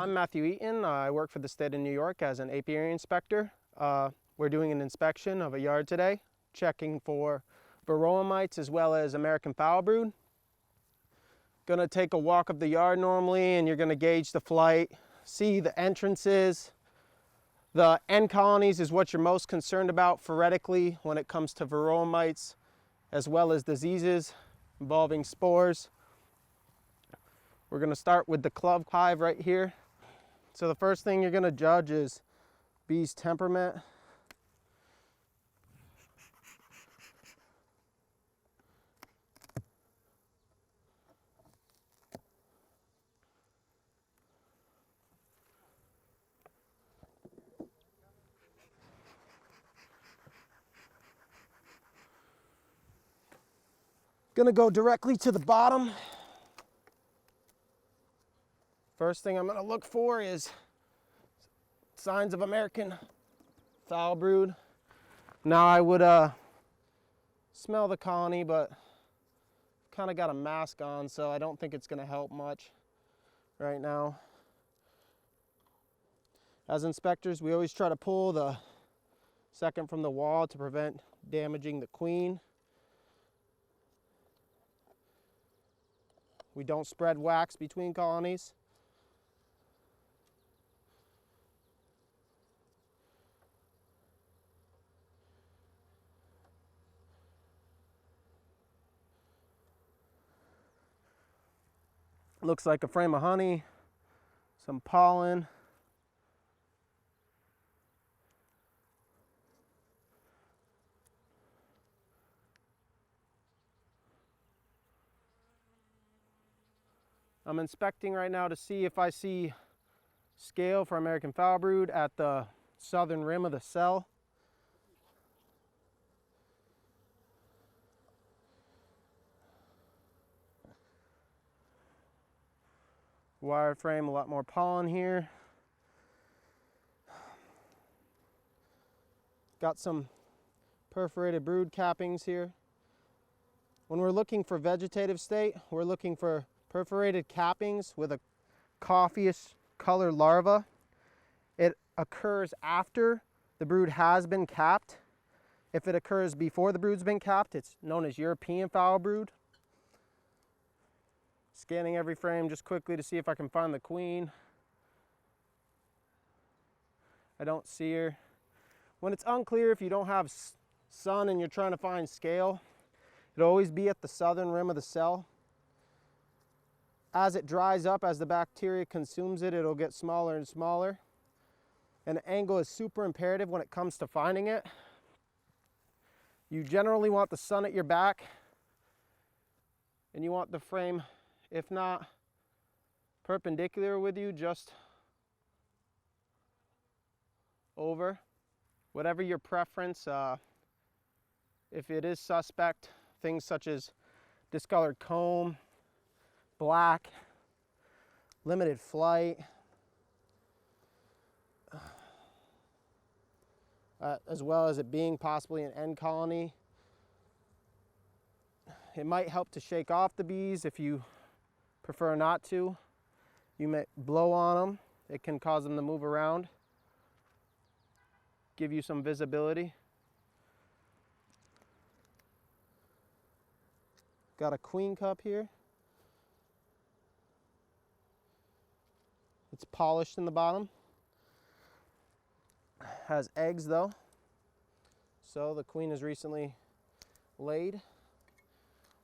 I'm Matthew Eaton. I work for the state of New York as an apiary inspector. We're doing an inspection of a yard today, checking for Varroa mites as well as American Foulbrood. Gonna take a walk of the yard normally, and you're gonna gauge the flight, see the entrances. The end colonies is what you're most concerned about phoretically when it comes to Varroa mites, as well as diseases involving spores. We're going to start with the club hive right here. So the first thing you're going to judge is bee's temperament. Going to go directly to the bottom. First thing I'm going to look for is signs of American Foulbrood. Now I would smell the colony, but kind of got a mask on, so I don't think it's going to help much right now. As inspectors, we always try to pull the second from the wall to prevent damaging the queen. We don't spread wax between colonies. Looks like a frame of honey, some pollen. I'm inspecting right now to see if I see scale for American Foulbrood at the southern rim of the cell. Wire frame, a lot more pollen here. Got some perforated brood cappings here. When we're looking for vegetative state, we're looking for perforated cappings with a coffeeish colored larva. It occurs after the brood has been capped. If it occurs before the brood's been capped, it's known as European Foulbrood. Scanning every frame just quickly to see if I can find the queen. I don't see her. When it's unclear, if you don't have sun and you're trying to find scale, it'll always be at the southern rim of the cell. As it dries up, as the bacteria consumes it, it'll get smaller and smaller. And angle is super imperative when it comes to finding it. You generally want the sun at your back, and you want the frame, if not perpendicular with you, just over. Whatever your preference. If it is suspect, things such as discolored comb, black, limited flight, as well as it being possibly an end colony. It might help to shake off the bees if you prefer not to. You may blow on them. It can cause them to move around, give you some visibility. Got a queen cup here. It's polished in the bottom. Has eggs though. So the queen is recently laid.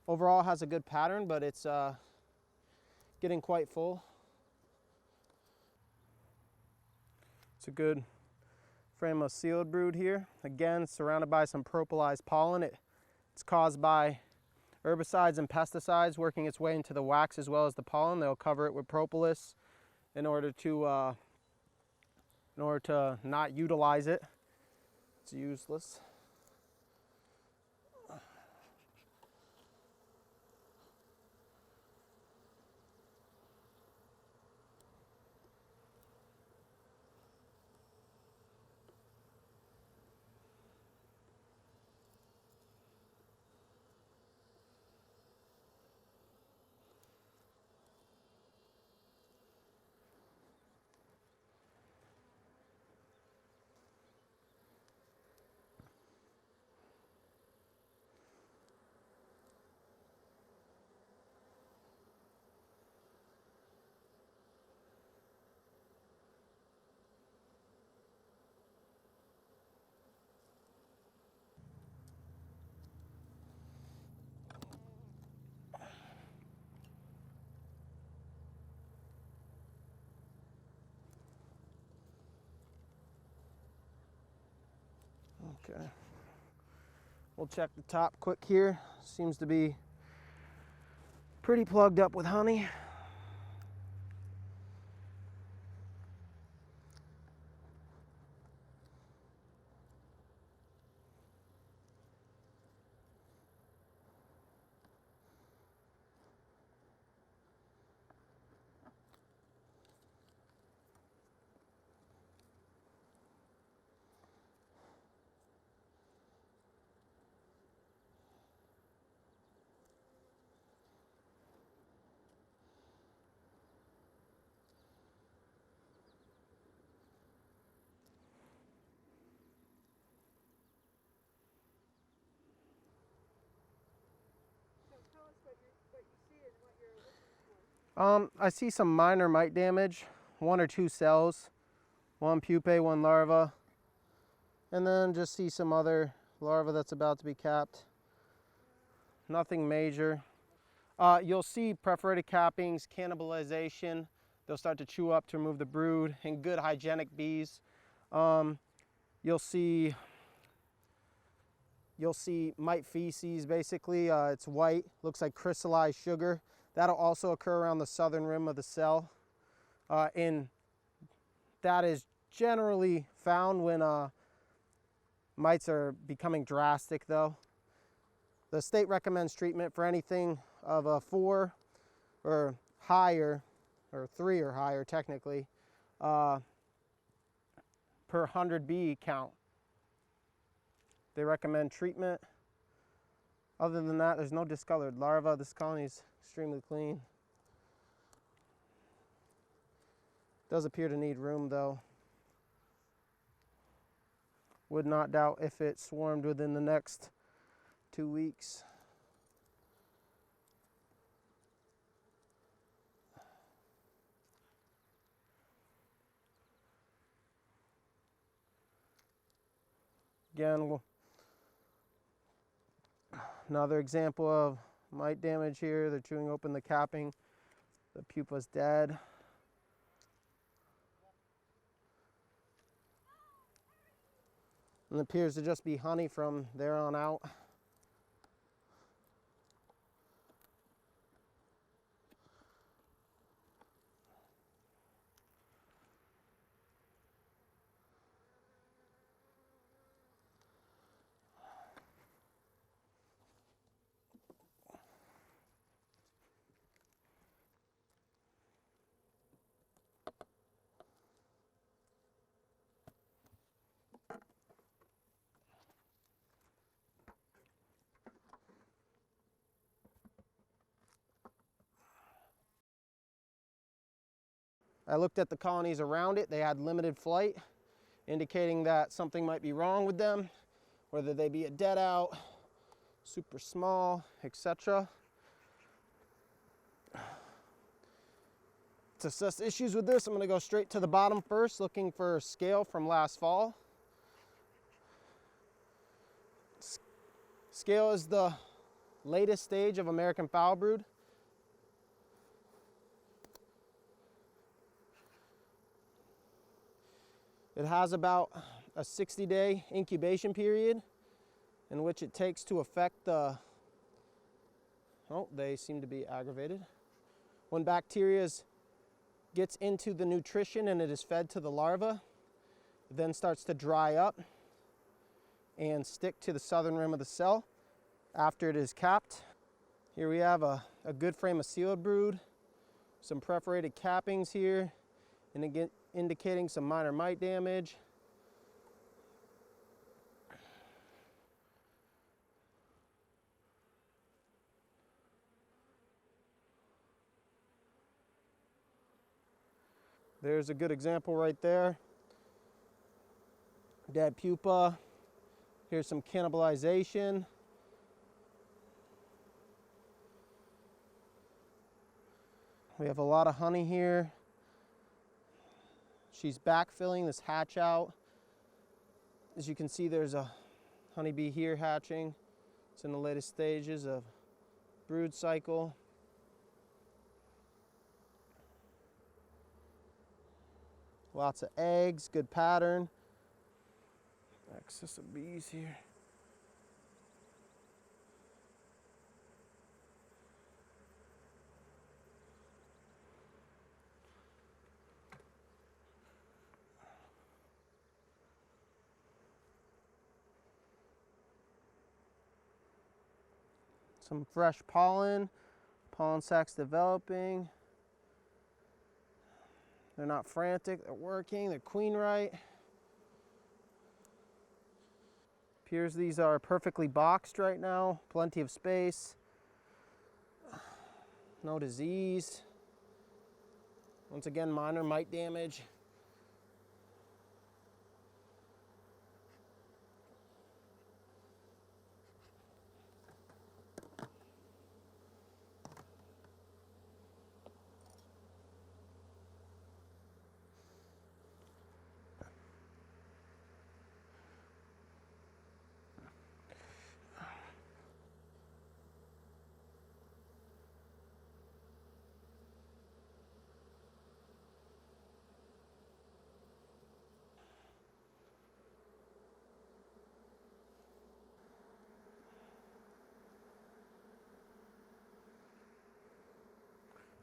Overall has a good pattern, but it's getting quite full. It's a good frame of sealed brood here. Again, surrounded by some propolised pollen. It's caused by herbicides and pesticides working its way into the wax as well as the pollen. They'll cover it with propolis in order to not utilize it. It's useless. Okay. We'll check the top quick here. Seems to be pretty plugged up with honey. I see some minor mite damage, 1 or 2 cells, 1 pupae, 1 larva, and then just see some other larva that's about to be capped. Nothing major. You'll see perforated cappings, cannibalization. They'll start to chew up to remove the brood, and good hygienic bees. You'll see mite feces, basically. It's white, looks like crystallized sugar. That'll also occur around the southern rim of the cell. And that is generally found when mites are becoming drastic though. The state recommends treatment for anything of a 4 or higher, or 3 or higher technically, per 100 bee count. They recommend treatment. Other than that, there's no discolored larvae. This colony is extremely clean. Does appear to need room though. Would not doubt if it swarmed within the next 2 weeks. Again, another example of mite damage here. They're chewing open the capping. The pupa's dead. And it appears to just be honey from there on out. I looked at the colonies around it. They had limited flight, indicating that something might be wrong with them, whether they be a deadout, super small, etc. To assess issues with this, I'm going to go straight to the bottom first, looking for scale from last fall. Scale is the latest stage of American Foulbrood. It has about a 60-day incubation period in which it takes to affect the, oh, they seem to be aggravated. When bacteria gets into the nutrition and it is fed to the larva, it then starts to dry up and stick to the southern rim of the cell after it is capped. Here we have a good frame of sealed brood, some perforated cappings here, and again, indicating some minor mite damage. There's a good example right there. Dead pupa. Here's some cannibalization. We have a lot of honey here. She's backfilling this hatch out. As you can see, there's a honeybee here hatching. It's in the latest stages of brood cycle. Lots of eggs, good pattern. Excess of bees here. Some fresh pollen sacs developing. They're not frantic, they're working, they're queen right. Appears these are perfectly boxed right now, plenty of space, no disease. Once again, minor mite damage.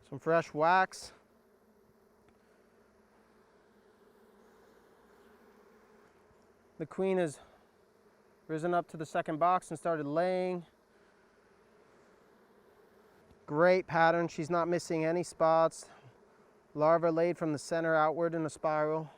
Some fresh wax. The queen has risen up to the second box and started laying. Great pattern, she's not missing any spots. Larvae laid from the center outward in a spiral.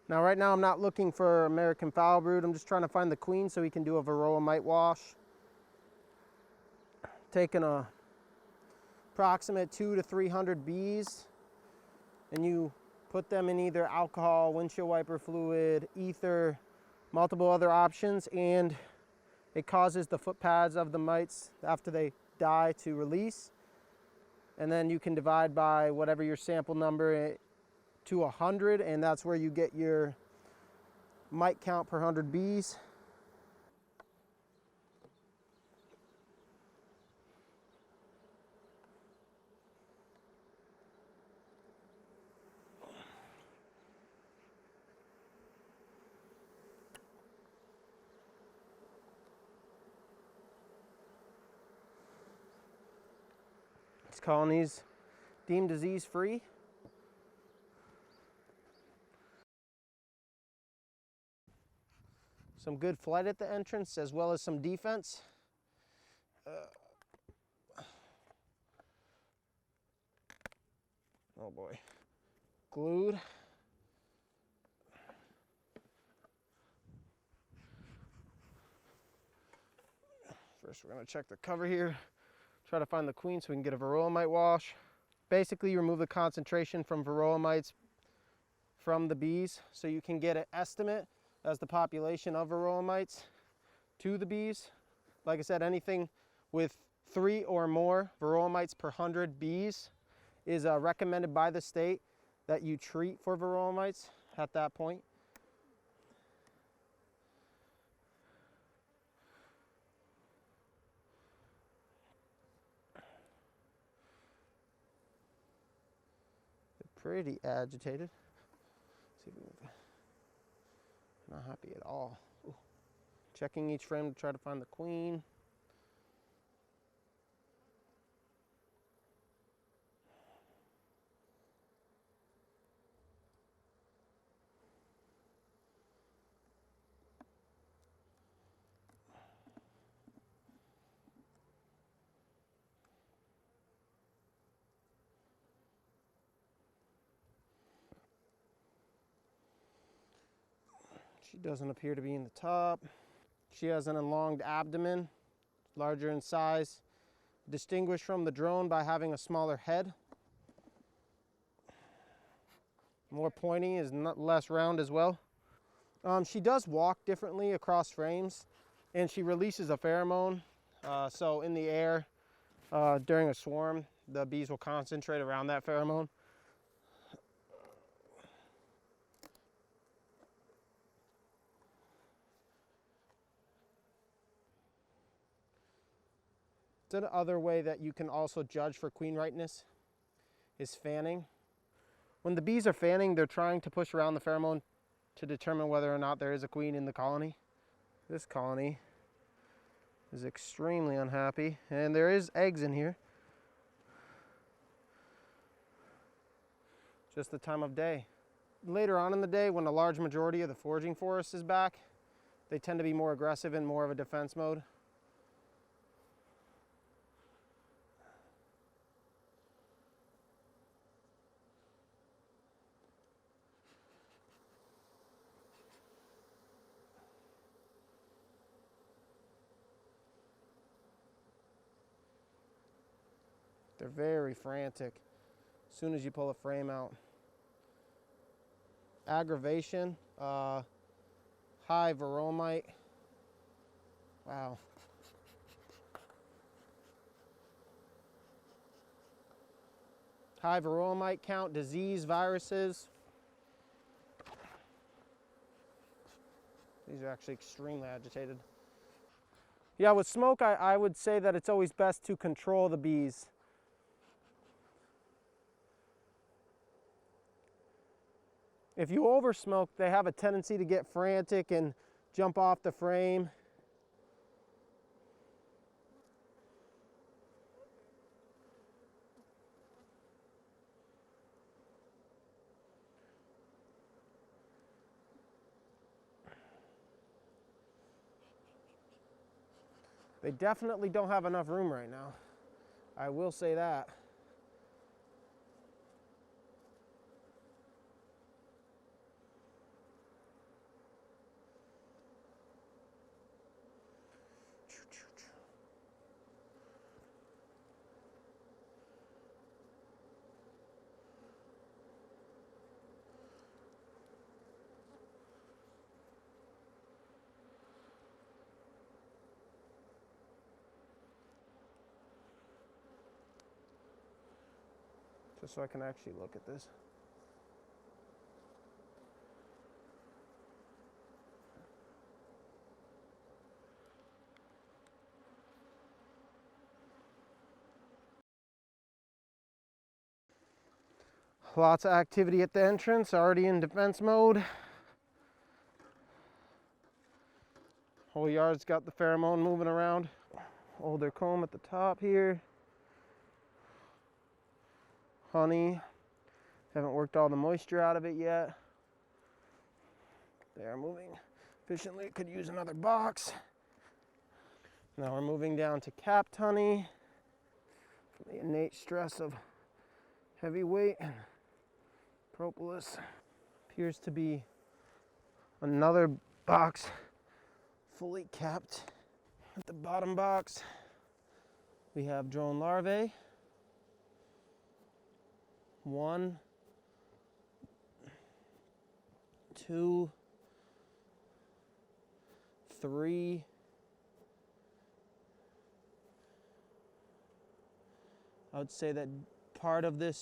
Now right now I'm not looking for American Foulbrood, I'm just trying to find the queen so we can do a Varroa mite wash. Taking a approximate 200 to 300 bees and you put them in either alcohol, windshield wiper fluid, ether, multiple other options, and it causes the foot pads of the mites after they die to release. And then you can divide by whatever your sample number to 100, and that's where you get your mite count per 100 bees. These colonies deemed disease-free. Some good flight at the entrance as well as some defense. Oh boy. Glued. First we're going to check the cover here. Try to find the queen so we can get a Varroa mite wash. Basically you remove the concentration from Varroa mites from the bees so you can get an estimate as the population of Varroa mites to the bees. Like I said, anything with 3 or more Varroa mites per 100 bees is recommended by the state that you treat for Varroa mites at that point. They're pretty agitated. Let's see if we can... Not happy at all. Ooh. Checking each frame to try to find the queen. She doesn't appear to be in the top. She has an enlonged abdomen, larger in size, distinguished from the drone by having a smaller head. More pointy, is not less round as well. She does walk differently across frames, and she releases a pheromone. So in the air, During a swarm, the bees will concentrate around that pheromone. The other way that you can also judge for queen ripeness is fanning. When the bees are fanning, they're trying to push around the pheromone to determine whether or not there is a queen in the colony. This colony is extremely unhappy, and there is eggs in here. Just the time of day. Later on in the day, when a large majority of the foraging forest is back, they tend to be more aggressive and more of a defense mode. They're very frantic as soon as you pull a frame out. Aggravation, high Varroa mite. Wow. High Varroa mite count, disease, viruses. These are actually extremely agitated. Yeah, with smoke, I would say that it's always best to control the bees. If you over smoke, they have a tendency to get frantic and jump off the frame. They definitely don't have enough room right now. I will say that. Just so I can actually look at this. Lots of activity at the entrance, already in defense mode. Whole yard's got the pheromone moving around. Hold their comb at the top here. Honey. Haven't worked all the moisture out of it yet. They are moving efficiently. Could use another box. Now we're moving down to capped honey. From the innate stress of heavy weight and propolis. Appears to be another box fully capped. At the bottom box, we have drone larvae. 1, 2, 3, 4. I would say that part of the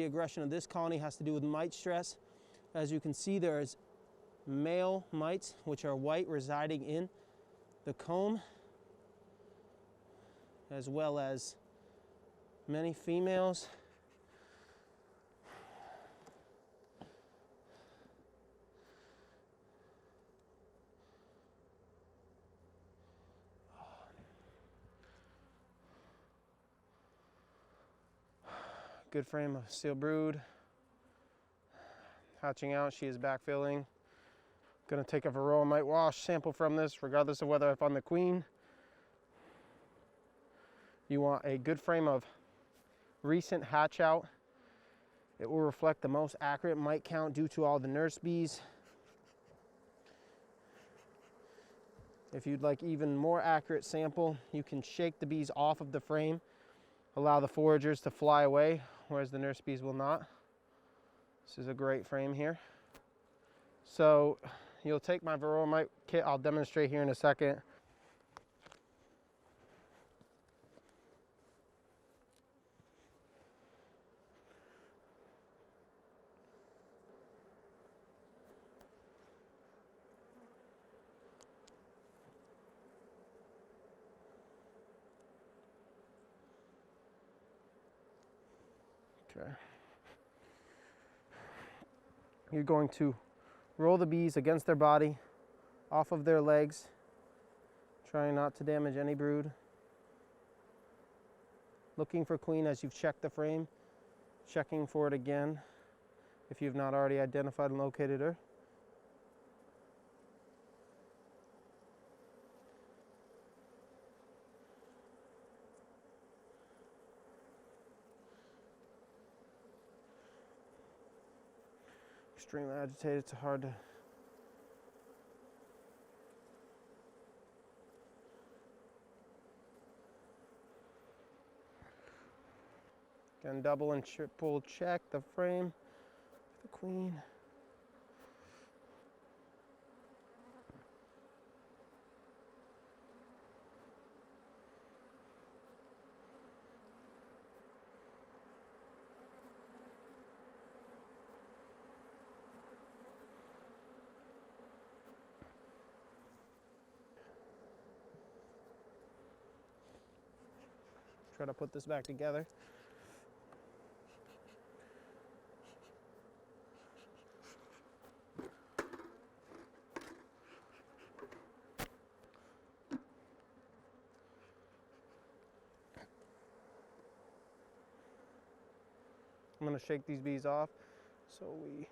aggression of this colony has to do with mite stress. As you can see, there is male mites, which are white, residing in the comb, as well as many females. Good frame of seal brood. Hatching out, she is backfilling. Gonna take a Varroa mite wash sample from this, regardless of whether I found the queen. You want a good frame of recent hatch out. It will reflect the most accurate mite count due to all the nurse bees. If you'd like even more accurate sample, you can shake the bees off of the frame, allow the foragers to fly away, whereas the nurse bees will not. This is a great frame here. So you'll take my Varroa mite kit, I'll demonstrate here in a second. try. You're going to roll the bees against their body, off of their legs, trying not to damage any brood. Looking for queen as you've checked the frame, checking for it again if you've not already identified and located her. Extremely agitated, it's hard to again, double and triple check the frame, the queen. Try to put this back together. I'm going to shake these bees off so we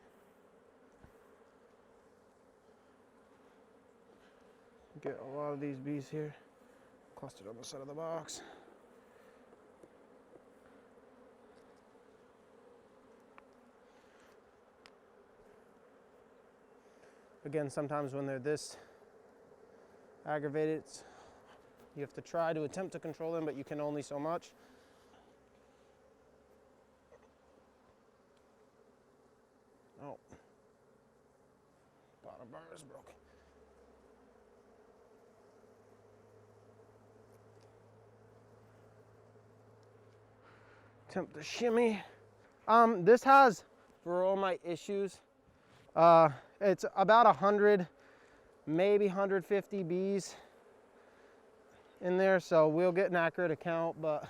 get a lot of these bees here clustered on the side of the box. Again, sometimes when they're this aggravated, you have to try to attempt to control them, but you can only so much. Oh, bottom bar is broken. Attempt to shimmy. This has Varroa mite issues. It's about 100, maybe 150 bees in there, so we'll get an accurate account, but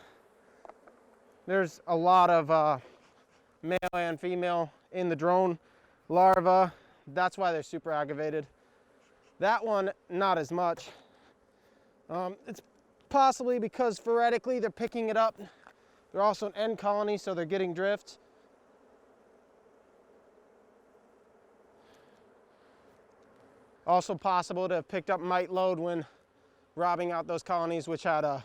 there's a lot of male and female in the drone larva. That's why they're super aggravated. That one, not as much. It's possibly because phoretically they're picking it up. They're also an end colony, so they're getting drift. Also possible to have picked up mite load when robbing out those colonies, which had a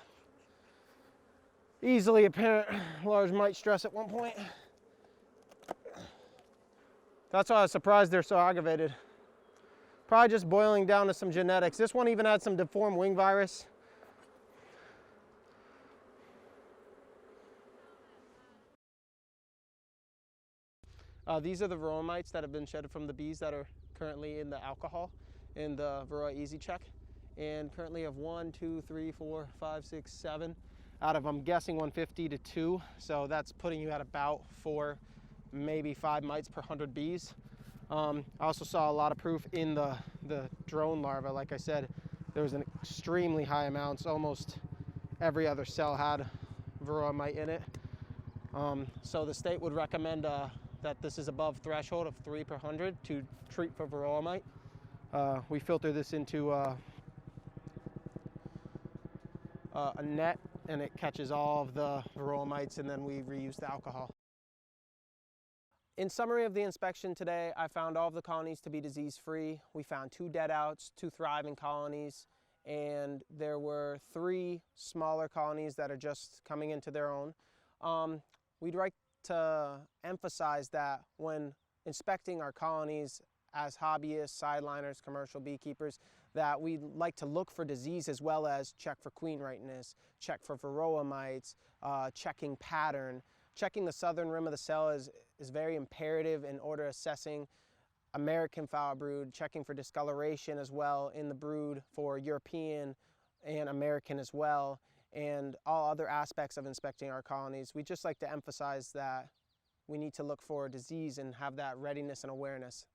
easily apparent large mite stress at one point. That's why I was surprised they're so aggravated. Probably just boiling down to some genetics. This one even had some deformed wing virus. These are the Varroa mites that have been shedded from the bees that are currently in the alcohol in the Varroa Easy Check. And currently have 1, 2, 3, 4, 5, 6, 7 out of, I'm guessing, 150 to 2. So that's putting you at about 4, maybe 5 mites per 100 bees. I also saw a lot of proof in the drone larva. Like I said, there was an extremely high amount. Almost every other cell had Varroa mite in it. So the state would recommend that this is above threshold of 3 per 100 to treat for Varroa mite. We filter this into a net, and it catches all of the Varroa mites, and then we reuse the alcohol. In summary of the inspection today, I found all of the colonies to be disease-free. We found 2 deadouts, 2 thriving colonies, and there were 3 smaller colonies that are just coming into their own. We'd like to emphasize that when inspecting our colonies as hobbyists, sideliners, commercial beekeepers, that we like to look for disease as well as check for queen rightness, check for Varroa mites, checking pattern. Checking the southern rim of the cell is very imperative in order assessing American Foulbrood, checking for discoloration as well in the brood for European and American as well, and all other aspects of inspecting our colonies. We just like to emphasize that we need to look for disease and have that readiness and awareness.